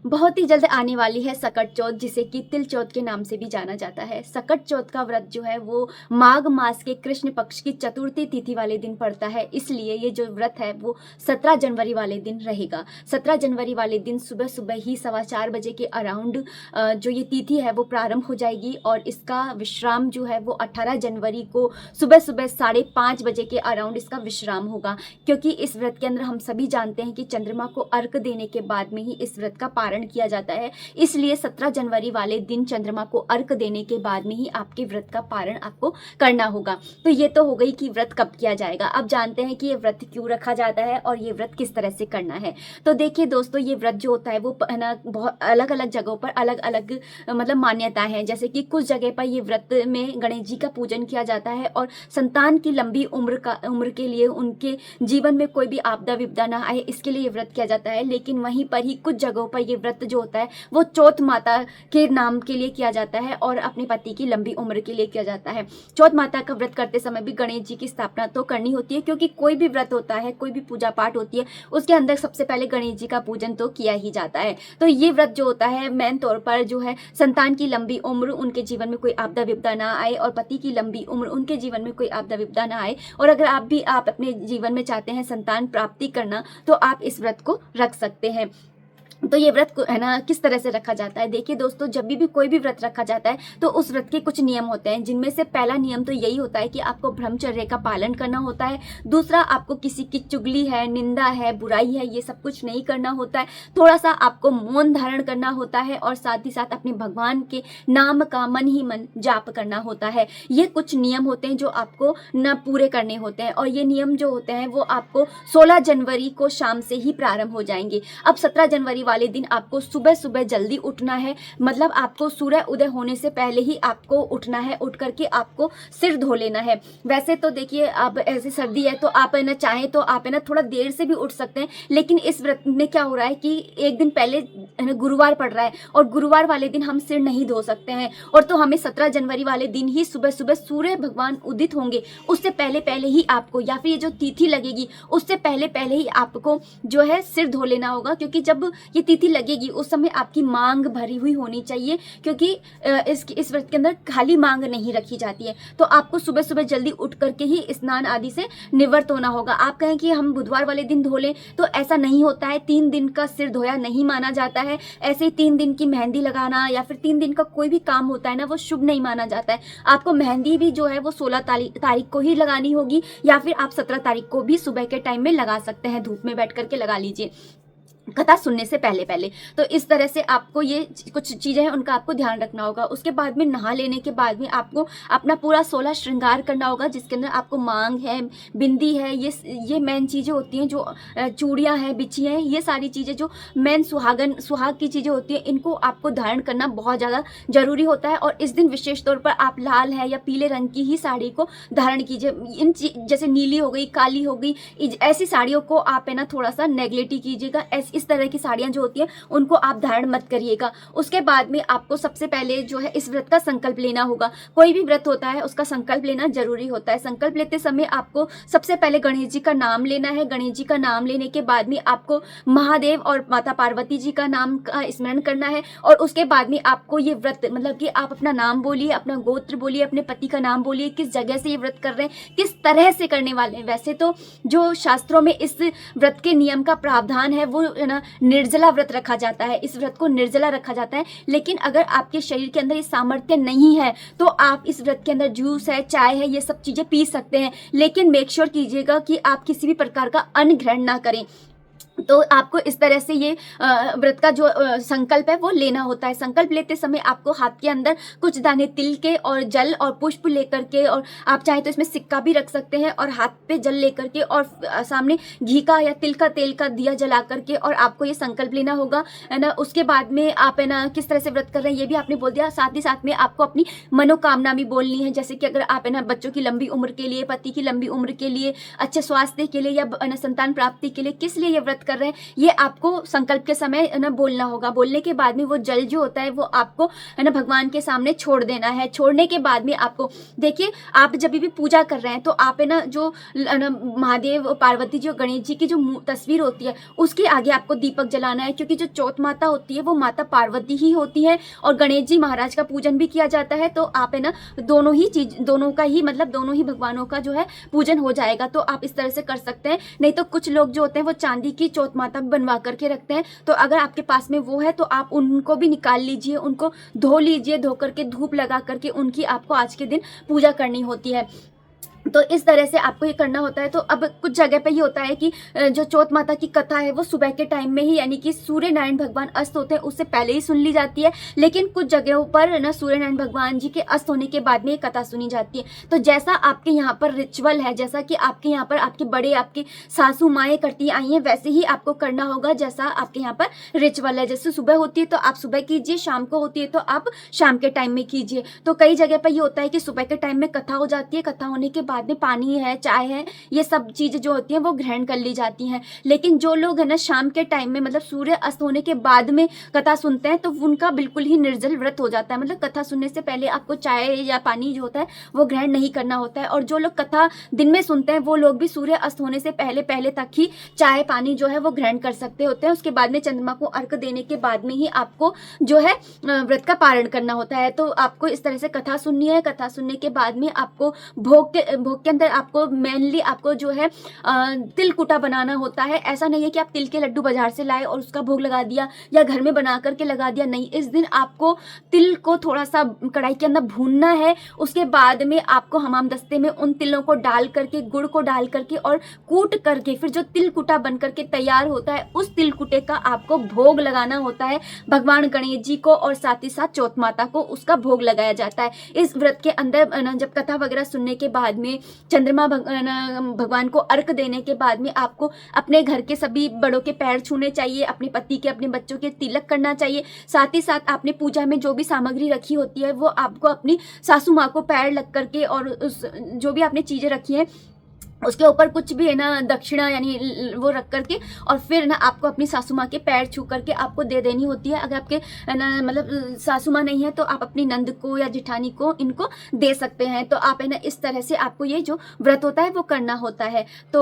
बहुत ही जल्द आने वाली है सकट चौथ, जिसे कि तिल चौथ के नाम से भी जाना जाता है। सकट चौथ का व्रत जो है वो माघ मास के कृष्ण पक्ष की चतुर्थी तिथि वाले दिन पड़ता है, इसलिए ये जो व्रत है वो 17 जनवरी वाले दिन रहेगा। 17 जनवरी वाले दिन सुबह सुबह ही 4:15 बजे के अराउंड जो ये तिथि है वो प्रारंभ हो जाएगी और इसका विश्राम जो है वो 18 जनवरी को सुबह सुबह 5:30 बजे के अराउंड इसका विश्राम होगा। क्योंकि इस व्रत के अंदर हम सभी जानते हैं कि चंद्रमा को अर्घ देने के बाद में ही इस व्रत का पारण किया जाता है, इसलिए 17 जनवरी वाले दिन चंद्रमा को अर्घ देने के बाद में ही आपके व्रत का पारण आपको करना होगा। तो ये तो हो गई कि व्रत कब किया जाएगा। अब जानते हैं कि ये व्रत क्यों रखा जाता है और ये व्रत किस तरह से करना है। तो देखिए दोस्तों, ये व्रत जो होता है वो ना बहुत अलग अलग जगहों पर अलग अलग मतलब मान्यताएं हैं। जैसे कि कुछ जगह पर ये व्रत में गणेश जी का पूजन किया जाता है और संतान की लंबी उम्र के लिए, उनके जीवन में कोई भी आपदा विपदा ना आए, इसके लिए ये व्रत किया जाता है। लेकिन वहीं पर ही कुछ जगहों पर ये व्रत जो होता है वो चौथ माता के नाम के लिए किया जाता है और अपने पति की लंबी उम्र के लिए किया जाता है। चौथ माता का व्रत करते समय भी गणेश जी की स्थापना तो करनी होती है, क्योंकि कोई भी व्रत होता है, कोई भी पूजा पाठ होती है, उसके अंदर सबसे पहले गणेश जी का पूजन तो किया ही जाता है। तो ये व्रत जो होता है मेन तौर पर जो है संतान की लंबी उम्र, उनके जीवन में कोई आपदा विपदा ना आए और पति की लंबी उम्र, उनके जीवन में कोई आपदा विपदा ना आए। और अगर आप अपने जीवन में चाहते हैं संतान प्राप्ति करना, तो आप इस व्रत को रख सकते हैं। तो ये व्रत है ना किस तरह से रखा जाता है। देखिए दोस्तों, जब भी कोई भी व्रत रखा जाता है तो उस व्रत के कुछ नियम होते हैं, जिनमें से पहला नियम तो यही होता है कि आपको ब्रह्मचर्य का पालन करना होता है। दूसरा, आपको किसी की चुगली है, निंदा है, बुराई है, ये सब कुछ नहीं करना होता है। थोड़ा सा आपको मौन धारण करना होता है और साथ ही साथ अपने भगवान के नाम का मन ही मन जाप करना होता है। ये कुछ नियम होते हैं जो आपको न पूरे करने होते हैं और ये नियम जो होते हैं वो आपको 16 जनवरी को शाम से ही प्रारंभ हो जाएंगे। अब 17 जनवरी वाले दिन आपको सुबह सुबह जल्दी उठना है, मतलब आपको सूर्य उदय होने से पहले ही आपको उठना है। उठ करके आपको सिर धो लेना है। वैसे तो देखिए, अब ऐसी सर्दी है तो आप है ना चाहें तो आप है ना थोड़ा देर से भी उठ सकते हैं, लेकिन इस व्रत में क्या हो रहा है कि एक दिन पहले है ना गुरुवार पड़ रहा है और गुरुवार वाले दिन हम सिर नहीं धो सकते हैं, और तो हमें 17 जनवरी वाले दिन ही सुबह सुबह सूर्य भगवान उदित होंगे उससे पहले पहले ही आपको, या फिर ये जो तिथि लगेगी उससे पहले पहले ही आपको जो है सिर धो लेना होगा। क्योंकि जब ये तिथि लगेगी उस समय आपकी मांग भरी हुई होनी चाहिए, क्योंकि इस व्रत के अंदर खाली मांग नहीं रखी जाती है। तो आपको सुबह सुबह जल्दी उठ करके ही स्नान आदि से निवृत्त होना होगा। आप कहें कि हम बुधवार वाले दिन धो लें, तो ऐसा नहीं होता है। 3 दिन का सिर धोया नहीं माना जाता है। ऐसे ही 3 दिन की मेहंदी लगाना या फिर 3 दिन का कोई भी काम होता है ना, वो शुभ नहीं माना जाता है। आपको मेहंदी भी जो है वो 16 तारीख को ही लगानी होगी, या फिर आप 17 तारीख को भी सुबह के टाइम में लगा सकते हैं। धूप में बैठ करके लगा लीजिए कथा सुनने से पहले पहले। तो इस तरह से आपको ये कुछ चीज़ें हैं उनका आपको ध्यान रखना होगा। उसके बाद में नहा लेने के बाद में आपको अपना पूरा 16 श्रृंगार करना होगा, जिसके अंदर आपको मांग है, बिंदी है, ये मेन चीज़ें होती हैं। जो चूड़ियाँ हैं, बिछियाँ हैं, ये सारी चीज़ें जो मेन सुहाग की चीज़ें होती हैं, इनको आपको धारण करना बहुत ज़्यादा जरूरी होता है। और इस दिन विशेष तौर पर आप लाल है या पीले रंग की ही साड़ी को धारण कीजिए। जैसे नीली हो गई, काली हो गई, ऐसी साड़ियों को आप है ना थोड़ा सा नेगलेक्ट कीजिएगा। इस तरह की साड़ियां जो होती हैं उनको आप धारण मत करिएगा। उसके बाद में आपको सबसे पहले जो है इस व्रत का संकल्प लेना होगा। कोई भी व्रत होता है उसका संकल्प लेना जरूरी होता है। संकल्प लेते समय आपको सबसे पहले गणेश जी का नाम लेना है। गणेश जी का नाम लेने के बाद में आपको महादेव और माता पार्वती जी का नाम का स्मरण करना है। और उसके बाद में आपको ये व्रत, मतलब कि आप अपना नाम बोलिए, अपना गोत्र बोलिए, अपने पति का नाम बोलिए, किस जगह से ये व्रत कर रहे हैं, किस तरह से करने वाले हैं। वैसे तो जो शास्त्रों में इस व्रत के नियम का प्रावधान है वो ना निर्जला व्रत रखा जाता है। इस व्रत को निर्जला रखा जाता है। लेकिन अगर आपके शरीर के अंदर ये सामर्थ्य नहीं है तो आप इस व्रत के अंदर जूस है, चाय है, ये सब चीजें पी सकते हैं। लेकिन मेक श्योर कीजिएगा कि आप किसी भी प्रकार का अन्न ग्रहण ना करें। तो आपको इस तरह से ये व्रत का जो संकल्प है वो लेना होता है। संकल्प लेते समय आपको हाथ के अंदर कुछ दाने तिल के और जल और पुष्प लेकर के, और आप चाहे तो इसमें सिक्का भी रख सकते हैं, और हाथ पे जल लेकर के और सामने घी का या तिल का तेल का दिया जला करके और आपको ये संकल्प लेना होगा, है ना। उसके बाद में आप है ना किस तरह से व्रत कर रहे हैं ये भी आपने बोल दिया। साथ ही साथ में आपको अपनी मनोकामना भी बोलनी है। जैसे कि अगर आप है ना बच्चों की लंबी उम्र के लिए, पति की लंबी उम्र के लिए, अच्छे स्वास्थ्य के लिए या संतान प्राप्ति के लिए किस लिए ये व्रत कर रहे हैं, ये आपको संकल्प के समय है ना बोलना होगा। बोलने के बाद में वो जल जो होता है वो आपको है ना भगवान के सामने छोड़ देना है। छोड़ने के बाद में आपको देखिए, आप जब भी पूजा कर रहे हैं तो आप है ना जो महादेव, पार्वती जी और गणेश जी की जो तस्वीर होती है उसके आगे आपको दीपक जलाना है, क्योंकि जो चौथ माता होती है वो माता पार्वती ही होती है और गणेश जी महाराज का पूजन भी किया जाता है। तो आप है ना दोनों ही चीज, दोनों का ही मतलब दोनों ही भगवानों का जो है पूजन हो जाएगा। तो आप इस तरह से कर सकते हैं। नहीं तो कुछ लोग जो होते हैं वो चांदी की चौथ माता भी बनवा करके रखते हैं, तो अगर आपके पास में वो है तो आप उनको भी निकाल लीजिए, उनको धो लीजिए, धो करके धूप लगा करके उनकी आपको आज के दिन पूजा करनी होती है। तो इस तरह से आपको ये करना होता है। तो अब कुछ जगह पे ये होता है कि जो चौथ माता की कथा है वो सुबह के टाइम में ही, यानी कि सूर्य नारायण भगवान अस्त होते हैं उससे पहले ही सुन ली जाती है, लेकिन कुछ जगहों पर ना सूर्य नारायण भगवान जी के अस्त होने के बाद में ये कथा सुनी जाती है। तो जैसा आपके यहाँ पर रिचुअल है, जैसा कि आपके यहाँ पर आपके बड़े, आपके सासू माएँ करती आई हैं, वैसे ही आपको करना होगा जैसा आपके यहाँ पर रिचुअल है। जैसे सुबह होती है तो आप सुबह कीजिए, शाम को होती है तो आप शाम के टाइम में कीजिए। तो कई जगह पर ये होता है कि सुबह के टाइम में कथा हो जाती है, कथा होने के बाद में पानी है, चाय है, ये सब चीजें जो होती हैं वो ग्रहण कर ली जाती हैं। लेकिन जो लोग है ना शाम के टाइम में मतलब सूर्य अस्त होने के बाद में कथा सुनते हैं तो उनका बिल्कुल ही निर्जल व्रत हो जाता है। मतलब कथा सुनने से पहले आपको चाय या पानी जो होता है वो ग्रहण नहीं करना होता है। और जो लोग कथा दिन में सुनते हैं वो लोग भी सूर्य अस्त होने से पहले पहले तक ही चाय पानी जो है वो ग्रहण कर सकते होते हैं। उसके बाद में चंद्रमा को अर्घ देने के बाद में ही आपको जो है व्रत का पारण करना होता है। तो आपको इस तरह से कथा सुननी है। कथा सुनने के बाद में आपको भोग के अंदर आपको मेनली आपको जो है तिल कुटा बनाना होता है। ऐसा नहीं है कि आप तिल के लड्डू बाजार से लाए और उसका भोग लगा दिया या घर में बना करके लगा दिया, नहीं। इस दिन आपको तिल को थोड़ा सा कढ़ाई के अंदर भूनना है। उसके बाद में आपको हमाम दस्ते में उन तिलों को डाल करके, गुड़ को डाल करके और कूट करके फिर जो तिल कुटा बन करके तैयार होता है उस तिल कुटे का आपको भोग लगाना होता है भगवान गणेश जी को, और साथ ही साथ चौथ माता को उसका भोग लगाया जाता है। इस व्रत के अंदर जब कथा वगैरह सुनने के बाद में चंद्रमा भगवान को अर्घ देने के बाद में आपको अपने घर के सभी बड़ों के पैर छूने चाहिए, अपने पति के, अपने बच्चों के तिलक करना चाहिए। साथ ही साथ आपने पूजा में जो भी सामग्री रखी होती है वो आपको अपनी सासू माँ को पैर लग करके और उस जो भी आपने चीजें रखी हैं उसके ऊपर कुछ भी है ना दक्षिणा यानी वो रख करके और फिर ना आपको अपनी सासू माँ के पैर छू करके आपको दे देनी होती है। अगर आपके ना मतलब सासू माँ नहीं है तो आप अपनी नंद को या जेठानी को इनको दे सकते हैं। तो आप है ना इस तरह से आपको ये जो व्रत होता है वो करना होता है। तो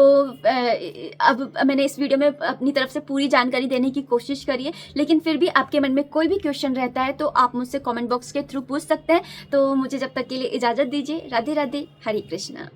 अब मैंने इस वीडियो में अपनी तरफ से पूरी जानकारी देने की कोशिश करी है, लेकिन फिर भी आपके मन में कोई भी क्वेश्चन रहता है तो आप मुझसे कॉमेंट बॉक्स के थ्रू पूछ सकते हैं। तो मुझे जब तक के लिए इजाज़त दीजिए। राधे राधे, हरे कृष्णा।